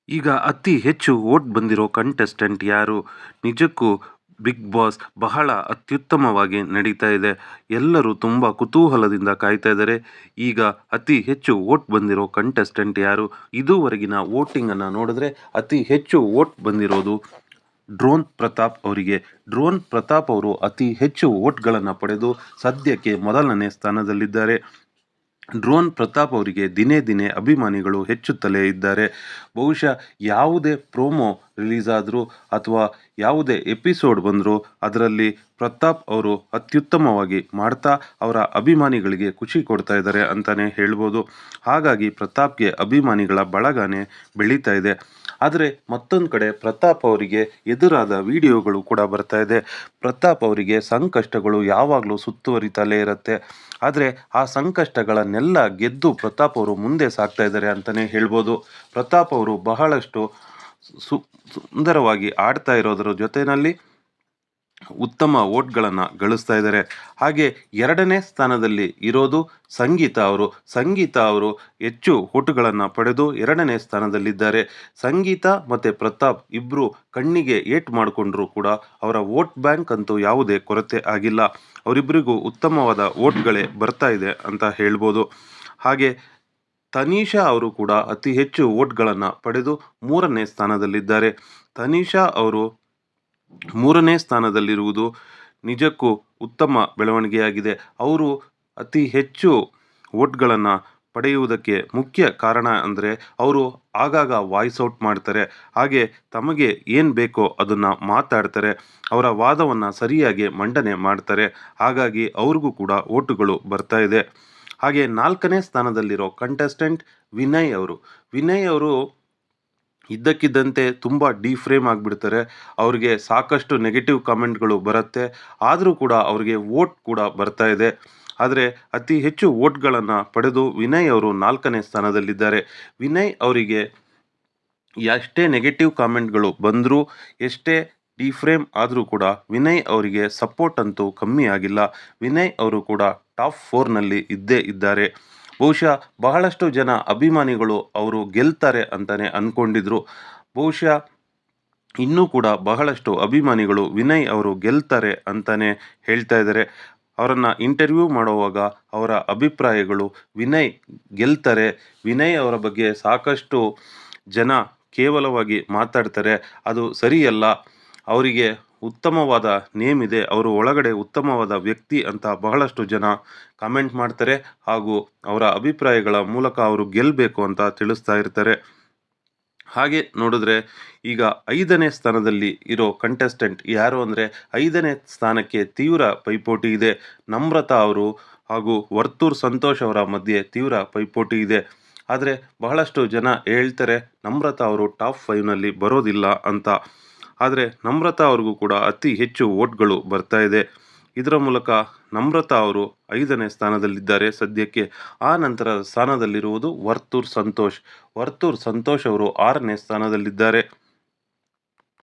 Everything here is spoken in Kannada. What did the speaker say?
ಈಗ ಅತಿ ಹೆಚ್ಚು ವೋಟ್ ಬಂದಿರೋ ಕಂಟೆಸ್ಟೆಂಟ್ ಯಾರು? ನಿಜಕ್ಕೂ ಬಿಗ್ ಬಾಸ್ ಬಹಳ ಅತ್ಯುತ್ತಮವಾಗಿ ನಡೀತಾ ಇದೆ. ಎಲ್ಲರೂ ತುಂಬ ಕುತೂಹಲದಿಂದ ಕಾಯ್ತಾ ಇದ್ದಾರೆ. ಈಗ ಅತಿ ಹೆಚ್ಚು ವೋಟ್ ಬಂದಿರೋ ಕಂಟೆಸ್ಟೆಂಟ್ ಯಾರು? ಇದುವರೆಗಿನ ವೋಟಿಂಗನ್ನು ನೋಡಿದ್ರೆ ಅತಿ ಹೆಚ್ಚು ವೋಟ್ ಬಂದಿರೋದು ಡ್ರೋನ್ ಪ್ರತಾಪ್ ಅವರಿಗೆ. ಡ್ರೋನ್ ಪ್ರತಾಪ್ ಅವರು ಅತಿ ಹೆಚ್ಚು ವೋಟ್ಗಳನ್ನು ಪಡೆದು ಸದ್ಯಕ್ಕೆ ಮೊದಲನೇ ಸ್ಥಾನದಲ್ಲಿದ್ದಾರೆ. ಡ್ರೋನ್ ಪ್ರತಾಪ್ ಅವರಿಗೆ ದಿನೇ ದಿನೇ ಅಭಿಮಾನಿಗಳು ಹೆಚ್ಚುತ್ತಲೇ ಇದ್ದಾರೆ. ಬಹುಶಃ ಯಾವುದೇ ಪ್ರೋಮೋ ರಿಲೀಸ್ ಆದರೂ ಅಥವಾ ಯಾವುದೇ ಎಪಿಸೋಡ್ ಬಂದರೂ ಅದರಲ್ಲಿ ಪ್ರತಾಪ್ ಅವರು ಅತ್ಯುತ್ತಮವಾಗಿ ಮಾಡ್ತಾ ಅವರ ಅಭಿಮಾನಿಗಳಿಗೆ ಖುಷಿ ಕೊಡ್ತಾ ಇದ್ದಾರೆ ಅಂತಲೇ ಹೇಳ್ಬೋದು. ಹಾಗಾಗಿ ಪ್ರತಾಪ್ಗೆ ಅಭಿಮಾನಿಗಳ ಬಳಗನೇ ಬೆಳೀತಾ ಇದೆ. ಆದರೆ ಮತ್ತೊಂದು ಕಡೆ ಪ್ರತಾಪ್ ಅವರಿಗೆ ಎದುರಾದ ವಿಡಿಯೋಗಳು ಕೂಡ ಬರ್ತಾ ಇದೆ. ಪ್ರತಾಪ್ ಅವರಿಗೆ ಸಂಕಷ್ಟಗಳು ಯಾವಾಗಲೂ ಸುತ್ತುವರಿತಲೇ ಇರುತ್ತೆ. ಆದರೆ ಆ ಸಂಕಷ್ಟಗಳನ್ನೆಲ್ಲ ಗೆದ್ದು ಪ್ರತಾಪ್ ಅವರು ಮುಂದೆ ಸಾಗ್ತಾ ಇದ್ದಾರೆ ಅಂತಲೇ ಹೇಳ್ಬೋದು. ಪ್ರತಾಪ್ ಅವರು ಬಹಳಷ್ಟು ಸುಂದರವಾಗಿ ಆಡ್ತಾ ಇರೋದರ ಜೊತೆಯಲ್ಲಿ ಉತ್ತಮ ವೋಟ್ಗಳನ್ನು ಗಳಿಸ್ತಾ ಇದ್ದಾರೆ. ಹಾಗೆ ಎರಡನೇ ಸ್ಥಾನದಲ್ಲಿ ಇರೋದು ಸಂಗೀತ ಅವರು ಹೆಚ್ಚು ವೋಟುಗಳನ್ನು ಪಡೆದು ಎರಡನೇ ಸ್ಥಾನದಲ್ಲಿದ್ದಾರೆ. ಸಂಗೀತ ಮತ್ತು ಪ್ರತಾಪ್ ಇಬ್ಬರು ಕಣ್ಣಿಗೆ ಏಟು ಮಾಡಿಕೊಂಡ್ರೂ ಕೂಡ ಅವರ ವೋಟ್ ಬ್ಯಾಂಕ್ ಅಂತೂ ಯಾವುದೇ ಕೊರತೆ ಆಗಿಲ್ಲ. ಅವರಿಬ್ಬರಿಗೂ ಉತ್ತಮವಾದ ವೋಟ್ಗಳೇ ಬರ್ತಾ ಇದೆ ಅಂತ ಹೇಳ್ಬೋದು. ಹಾಗೆ ತನಿಷಾ ಅವರು ಕೂಡ ಅತಿ ಹೆಚ್ಚು ವೋಟ್ಗಳನ್ನು ಪಡೆದು ಮೂರನೇ ಸ್ಥಾನದಲ್ಲಿದ್ದಾರೆ. ತನಿಷಾ ಅವರು ಮೂರನೇ ಸ್ಥಾನದಲ್ಲಿರುವುದು ನಿಜಕ್ಕೂ ಉತ್ತಮ ಬೆಳವಣಿಗೆಯಾಗಿದೆ. ಅವರು ಅತಿ ಹೆಚ್ಚು ವೋಟ್ಗಳನ್ನು ಪಡೆಯುವುದಕ್ಕೆ ಮುಖ್ಯ ಕಾರಣ ಅಂದರೆ ಅವರು ಆಗಾಗ ವಾಯ್ಸ್ ಔಟ್ ಮಾಡ್ತಾರೆ. ಹಾಗೆ ತಮಗೆ ಏನು ಬೇಕೋ ಅದನ್ನು ಮಾತಾಡ್ತಾರೆ. ಅವರ ವಾದವನ್ನು ಸರಿಯಾಗಿ ಮಂಡನೆ ಮಾಡ್ತಾರೆ. ಹಾಗಾಗಿ ಅವ್ರಿಗೂ ಕೂಡ ವೋಟುಗಳು ಬರ್ತಾ ಇದೆ. ಹಾಗೆ ನಾಲ್ಕನೇ ಸ್ಥಾನದಲ್ಲಿರೋ ಕಂಟೆಸ್ಟೆಂಟ್ ವಿನಯ್ ಅವರು ಇದ್ದಕ್ಕಿದ್ದಂತೆ ತುಂಬ ಡಿಫ್ರೇಮ್ ಆಗಿಬಿಡ್ತಾರೆ. ಅವ್ರಿಗೆ ಸಾಕಷ್ಟು ನೆಗೆಟಿವ್ ಕಾಮೆಂಟ್ಗಳು ಬರುತ್ತೆ. ಆದರೂ ಕೂಡ ಅವ್ರಿಗೆ ವೋಟ್ ಕೂಡ ಬರ್ತಾ ಇದೆ. ಆದರೆ ಅತಿ ಹೆಚ್ಚು ವೋಟ್ಗಳನ್ನು ಪಡೆದು ವಿನಯ್ ಅವರು ನಾಲ್ಕನೇ ಸ್ಥಾನದಲ್ಲಿದ್ದಾರೆ. ವಿನಯ್ ಅವರಿಗೆ ಎಷ್ಟೇ ನೆಗೆಟಿವ್ ಕಾಮೆಂಟ್ಗಳು ಬಂದರೂ ಎಷ್ಟೇ ಡಿಫ್ರೇಮ್ ಆದರೂ ಕೂಡ ವಿನಯ್ ಅವರಿಗೆ ಸಪೋರ್ಟ್ ಅಂತೂ ಕಮ್ಮಿ ಆಗಿಲ್ಲ. ವಿನಯ್ ಅವರು ಕೂಡ ಟಾಪ್ 4ನಲ್ಲಿ ಇದ್ದೇ ಇದ್ದಾರೆ. ಬಹುಶಃ ಬಹಳಷ್ಟು ಜನ ಅಭಿಮಾನಿಗಳು ಅವರು ಗೆಲ್ತಾರೆ ಅಂತಲೇ ಅಂದ್ಕೊಂಡಿದ್ರು. ಬಹುಶಃ ಇನ್ನೂ ಕೂಡ ಬಹಳಷ್ಟು ಅಭಿಮಾನಿಗಳು ವಿನಯ್ ಅವರು ಗೆಲ್ತಾರೆ ಅಂತಲೇ ಹೇಳ್ತಾ ಇದ್ದಾರೆ. ಅವರನ್ನು ಇಂಟರ್ವ್ಯೂ ಮಾಡುವಾಗ ಅವರ ಅಭಿಪ್ರಾಯಗಳು ವಿನಯ್ ಗೆಲ್ತಾರೆ, ವಿನಯ್ ಅವರ ಬಗ್ಗೆ ಸಾಕಷ್ಟು ಜನ ಕೇವಲವಾಗಿ ಮಾತಾಡ್ತಾರೆ, ಅದು ಸರಿಯಲ್ಲ, ಅವರಿಗೆ ಉತ್ತಮವಾದ ನೇಮ್ ಇದೆ, ಅವರು ಒಳಗಡೆ ಉತ್ತಮವಾದ ವ್ಯಕ್ತಿ ಅಂತ ಬಹಳಷ್ಟು ಜನ ಕಾಮೆಂಟ್ ಮಾಡ್ತಾರೆ. ಹಾಗೂ ಅವರ ಅಭಿಪ್ರಾಯಗಳ ಮೂಲಕ ಅವರು ಗೆಲ್ಲಬೇಕು ಅಂತ ತಿಳಿಸ್ತಾ ಇರ್ತಾರೆ. ಹಾಗೆ ನೋಡಿದ್ರೆ ಈಗ 5ನೇ ಸ್ಥಾನದಲ್ಲಿ ಇರೋ ಕಂಟೆಸ್ಟೆಂಟ್ ಯಾರು ಅಂದರೆ 5ನೇ ಸ್ಥಾನಕ್ಕೆ ತೀವ್ರ ಪೈಪೋಟಿ ಇದೆ. ನಮ್ರತಾ ಅವರು ಹಾಗೂ ವರ್ತೂರ್ ಸಂತೋಷ್ ಅವರ ಮಧ್ಯೆ ತೀವ್ರ ಪೈಪೋಟಿ ಇದೆ. ಆದರೆ ಬಹಳಷ್ಟು ಜನ ಹೇಳ್ತಾರೆ ನಮ್ರತಾ ಅವರು ಟಾಪ್ 5ನಲ್ಲಿ ಬರೋದಿಲ್ಲ ಅಂತ. ಆದರೆ ನಮ್ರತಾ ಅವ್ರಿಗೂ ಕೂಡ ಅತಿ ಹೆಚ್ಚು ವೋಟ್ಗಳು ಬರ್ತಾ ಇದೆ. ಇದರ ಮೂಲಕ ನಮ್ರತಾ ಅವರು 5ನೇ ಸ್ಥಾನದಲ್ಲಿದ್ದಾರೆ ಸದ್ಯಕ್ಕೆ. ಆ ನಂತರದ ಸ್ಥಾನದಲ್ಲಿರುವುದು ವರ್ತೂರ್ ಸಂತೋಷ್ ಅವರು 6ನೇ ಸ್ಥಾನದಲ್ಲಿದ್ದಾರೆ.